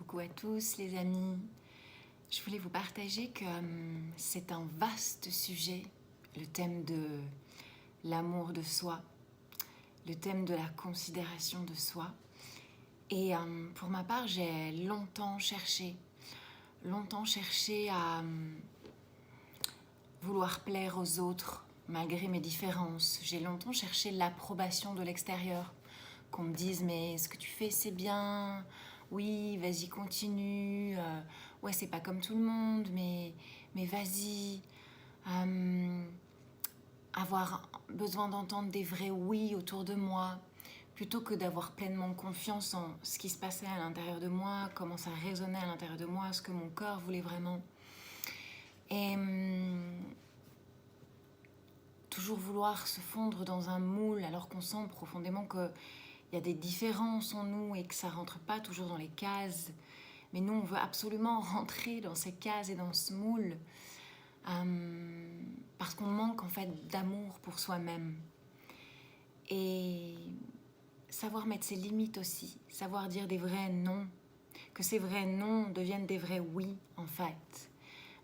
Coucou à tous les amis. Je voulais vous partager que c'est un vaste sujet, le thème de l'amour de soi, le thème de la considération de soi. Et pour ma part, j'ai longtemps cherché à vouloir plaire aux autres malgré mes différences. J'ai longtemps cherché l'approbation de l'extérieur, qu'on me dise mais ce que tu fais c'est bien, oui vas-y continue, ouais c'est pas comme tout le monde mais vas-y. Avoir besoin d'entendre des vrais oui autour de moi plutôt que d'avoir pleinement confiance en ce qui se passait à l'intérieur de moi, comment ça résonnait à l'intérieur de moi, ce que mon corps voulait vraiment. Et toujours vouloir se fondre dans un moule alors qu'on sent profondément qu'il y a des différences en nous et que ça rentre pas toujours dans les cases. Mais nous, on veut absolument rentrer dans ces cases et dans ce moule parce qu'on manque en fait d'amour pour soi-même. Et savoir mettre ses limites aussi, savoir dire des vrais non, que ces vrais non deviennent des vrais oui en fait.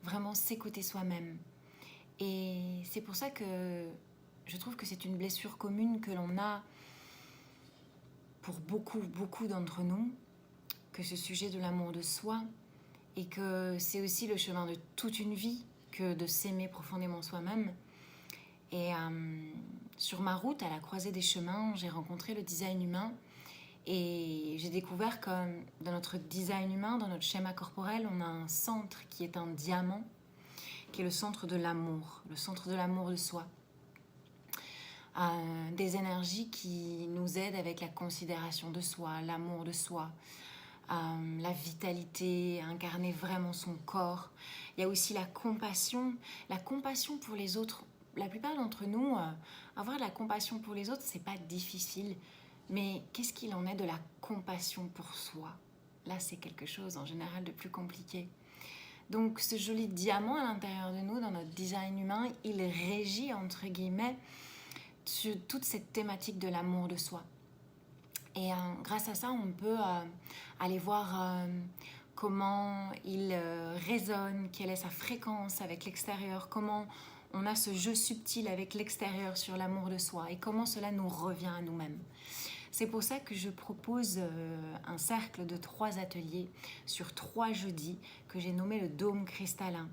Vraiment s'écouter soi-même. Et c'est pour ça que je trouve que c'est une blessure commune que l'on a pour beaucoup d'entre nous, que ce sujet de l'amour de soi, et que c'est aussi le chemin de toute une vie que de s'aimer profondément soi-même. Et sur ma route, à la croisée des chemins, j'ai rencontré le design humain et j'ai découvert que dans notre design humain, dans notre schéma corporel, on a un centre qui est un diamant, qui est le centre de l'amour de soi. Des énergies qui nous aident avec la considération de soi, l'amour de soi, la vitalité, incarner vraiment son corps. Il y a aussi la compassion pour les autres. La plupart d'entre nous, avoir de la compassion pour les autres, c'est pas difficile. Mais qu'est-ce qu'il en est de la compassion pour soi? Là, c'est quelque chose en général de plus compliqué. Donc, ce joli diamant à l'intérieur de nous, dans notre design humain, il régit, entre guillemets, sur toute cette thématique de l'amour de soi. Et grâce à ça, on peut aller voir comment il résonne, quelle est sa fréquence avec l'extérieur, comment on a ce jeu subtil avec l'extérieur sur l'amour de soi et comment cela nous revient à nous-mêmes. C'est pour ça que je propose un cercle de 3 ateliers sur 3 jeudis que j'ai nommé le dôme cristallin.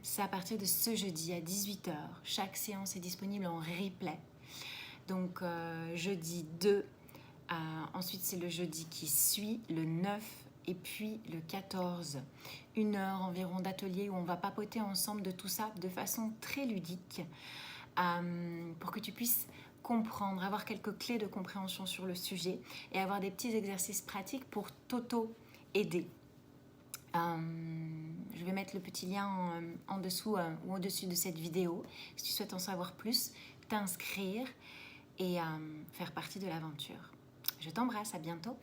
C'est à partir de ce jeudi à 18h. Chaque séance est disponible en replay. Donc jeudi 2, ensuite c'est le jeudi qui suit, le 9 et puis le 14. 1 heure environ d'atelier où on va papoter ensemble de tout ça de façon très ludique pour que tu puisses comprendre, avoir quelques clés de compréhension sur le sujet et avoir des petits exercices pratiques pour t'auto-aider. Je vais mettre le petit lien en dessous ou au-dessus de cette vidéo si tu souhaites en savoir plus, t'inscrire et faire partie de l'aventure. Je t'embrasse, à bientôt.